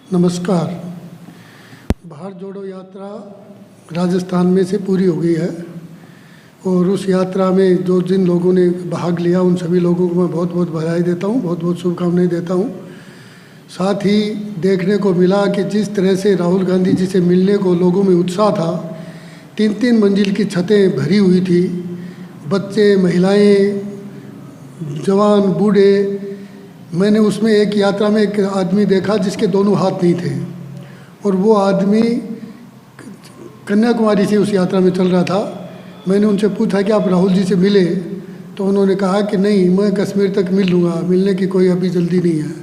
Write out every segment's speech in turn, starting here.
नमस्कार। भारत जोड़ो यात्रा राजस्थान में से पूरी हो गई है और उस यात्रा में जिन लोगों ने भाग लिया उन सभी लोगों को मैं बहुत बहुत बधाई देता हूँ, बहुत बहुत शुभकामनाएं देता हूँ। साथ ही देखने को मिला कि जिस तरह से राहुल गांधी जी से मिलने को लोगों में उत्साह था, 3-3 मंजिल की छतें भरी हुई थी, बच्चे, महिलाएं, जवान, बूढ़े। मैंने उसमें एक यात्रा में एक आदमी देखा जिसके दोनों हाथ नहीं थे और वो आदमी कन्याकुमारी से उस यात्रा में चल रहा था। मैंने उनसे पूछा कि आप राहुल जी से मिले, तो उन्होंने कहा कि नहीं, मैं कश्मीर तक मिल लूँगा, मिलने की कोई अभी जल्दी नहीं है।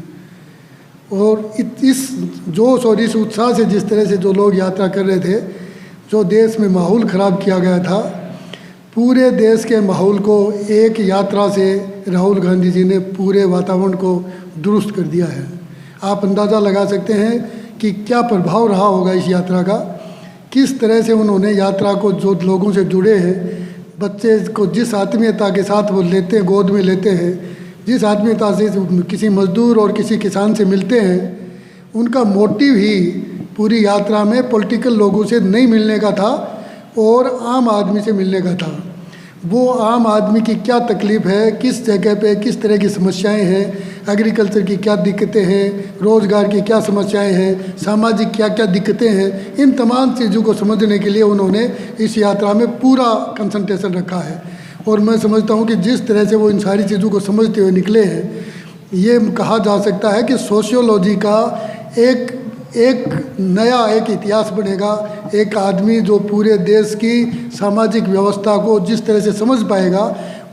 और इस जोश और इस उत्साह से जिस तरह से जो लोग यात्रा कर रहे थे, जो देश में माहौल ख़राब किया गया था, पूरे देश के माहौल को एक यात्रा से राहुल गांधी जी ने पूरे वातावरण को दुरुस्त कर दिया है। आप अंदाज़ा लगा सकते हैं कि क्या प्रभाव रहा होगा इस यात्रा का। किस तरह से उन्होंने यात्रा को, जो लोगों से जुड़े हैं, बच्चे को जिस आत्मीयता के साथ वो लेते हैं, गोद में लेते हैं, जिस आत्मीयता से किसी मजदूर और किसी किसान से मिलते हैं, उनका मोटिव ही पूरी यात्रा में पॉलिटिकल लोगों से नहीं मिलने का था और आम आदमी से मिलने का था। वो आम आदमी की क्या तकलीफ़ है, किस जगह पे किस तरह की समस्याएं हैं, एग्रीकल्चर की क्या दिक्कतें हैं, रोज़गार की क्या समस्याएं हैं, सामाजिक क्या क्या दिक्कतें हैं, इन तमाम चीज़ों को समझने के लिए उन्होंने इस यात्रा में पूरा कंसंट्रेशन रखा है। और मैं समझता हूँ कि जिस तरह से वो इन सारी चीज़ों को समझते हुए निकले हैं, ये कहा जा सकता है कि सोशियोलॉजी का एक नया इतिहास बनेगा। एक आदमी जो पूरे देश की सामाजिक व्यवस्था को जिस तरह से समझ पाएगा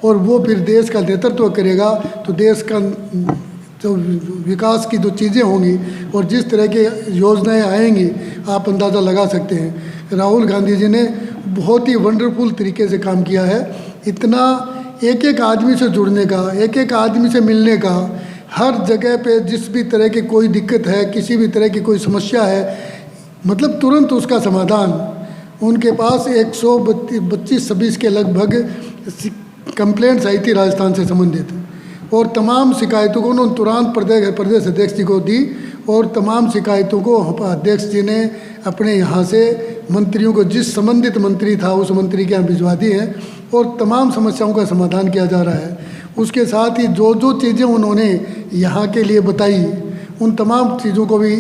और वो फिर देश का नेतृत्व करेगा, तो देश का जो विकास की जो चीज़ें होंगी और जिस तरह की योजनाएं आएंगी, आप अंदाज़ा लगा सकते हैं। राहुल गांधी जी ने बहुत ही वंडरफुल तरीके से काम किया है। इतना एक आदमी से जुड़ने का, एक आदमी से मिलने का, हर जगह पे जिस भी तरह की कोई दिक्कत है, किसी भी तरह की कोई समस्या है, मतलब तुरंत उसका समाधान। उनके पास 125-26 के लगभग कंप्लेंट्स आई थी राजस्थान से संबंधित, और तमाम शिकायतों को उन्होंने तुरंत प्रदेश अध्यक्ष जी को दी और तमाम शिकायतों को अध्यक्ष जी ने अपने यहाँ से मंत्रियों को, जिस संबंधित मंत्री था उस मंत्री के यहाँ भिजवा दी हैं और तमाम समस्याओं का समाधान किया जा रहा है। उसके साथ ही जो चीज़ें उन्होंने यहाँ के लिए बताई, उन तमाम चीज़ों को भी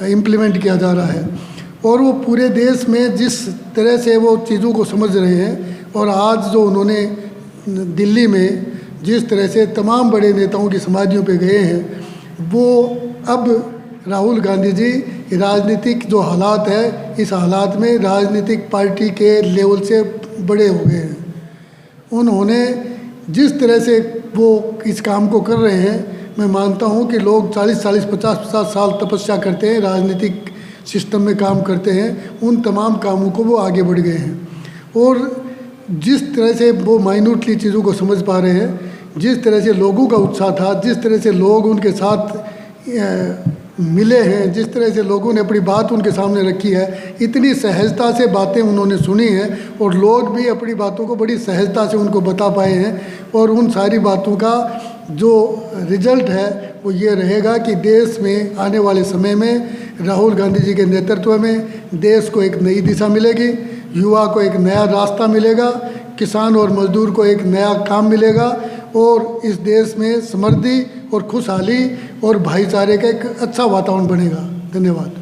इम्प्लीमेंट किया जा रहा है। और वो पूरे देश में जिस तरह से वो चीज़ों को समझ रहे हैं, और आज जो उन्होंने दिल्ली में जिस तरह से तमाम बड़े नेताओं की समाधियों पे गए हैं, वो अब राहुल गांधी जी राजनीतिक जो हालात है, इस हालात में राजनीतिक पार्टी के लेवल से बड़े हो गए हैं। उन्होंने जिस तरह से वो इस काम को कर रहे हैं, मैं मानता हूँ कि लोग 40-40, 50-50 साल तपस्या करते हैं, राजनीतिक सिस्टम में काम करते हैं, उन तमाम कामों को वो आगे बढ़ गए हैं। और जिस तरह से वो माइन्यूटली चीज़ों को समझ पा रहे हैं, जिस तरह से लोगों का उत्साह था, जिस तरह से लोग उनके साथ मिले हैं, जिस तरह से लोगों ने अपनी बात उनके सामने रखी है, इतनी सहजता से बातें उन्होंने सुनी हैं और लोग भी अपनी बातों को बड़ी सहजता से उनको बता पाए हैं। और उन सारी बातों का जो रिजल्ट है वो ये रहेगा कि देश में आने वाले समय में राहुल गांधी जी के नेतृत्व में देश को एक नई दिशा मिलेगी, युवा को एक नया रास्ता मिलेगा, किसान और मजदूर को एक नया काम मिलेगा और इस देश में समृद्धि और खुशहाली और भाईचारे का एक अच्छा वातावरण बनेगा। धन्यवाद।